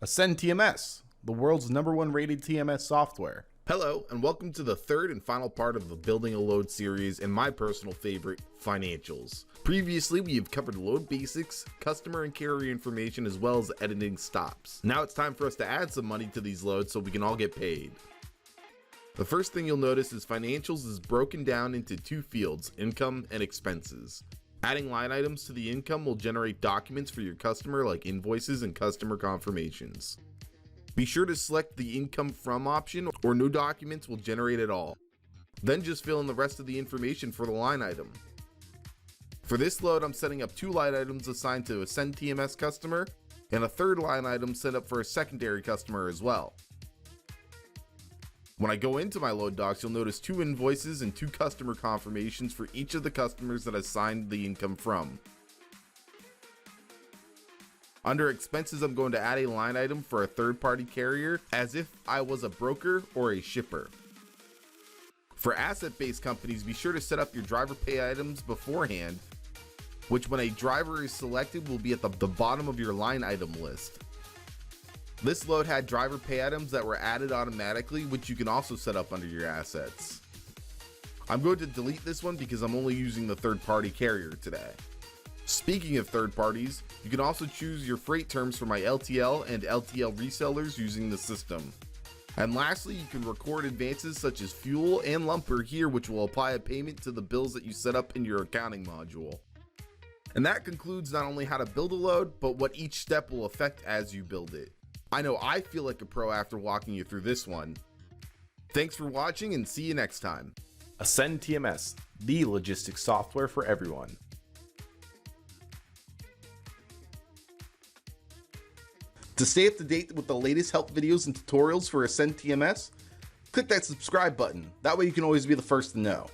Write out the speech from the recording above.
Ascend TMS, the world's #1 rated TMS software. Hello, and welcome to the third and final part of the Building a Load series and my personal favorite, financials. Previously, we have covered load basics, customer and carrier information, as well as editing stops. Now it's time for us to add some money to these loads so we can all get paid. The first thing you'll notice is financials is broken down into two fields, income and expenses. Adding line items to the income will generate documents for your customer like invoices and customer confirmations. Be sure to select the income from option or no documents will generate at all. Then just fill in the rest of the information for the line item. For this load, I'm setting up two line items assigned to a Ascend TMS customer and a third line item set up for a secondary customer as well. When I go into my load docs, you'll notice two invoices and two customer confirmations for each of the customers that I signed the income from. Under expenses, I'm going to add a line item for a third-party carrier as if I was a broker or a shipper. For asset-based companies, be sure to set up your driver pay items beforehand, which when a driver is selected will be at the bottom of your line item list. This load had driver pay items that were added automatically, which you can also set up under your assets. I'm going to delete this one because I'm only using the third-party carrier today. Speaking of third parties, you can also choose your freight terms for my LTL and LTL resellers using the system. And lastly, you can record advances such as fuel and lumber here, which will apply a payment to the bills that you set up in your accounting module. And that concludes not only how to build a load, but what each step will affect as you build it. I know I feel like a pro after walking you through this one. Thanks for watching and see you next time. Ascend TMS, the logistics software for everyone. To stay up to date with the latest help videos and tutorials for Ascend TMS, click that subscribe button. That way you can always be the first to know.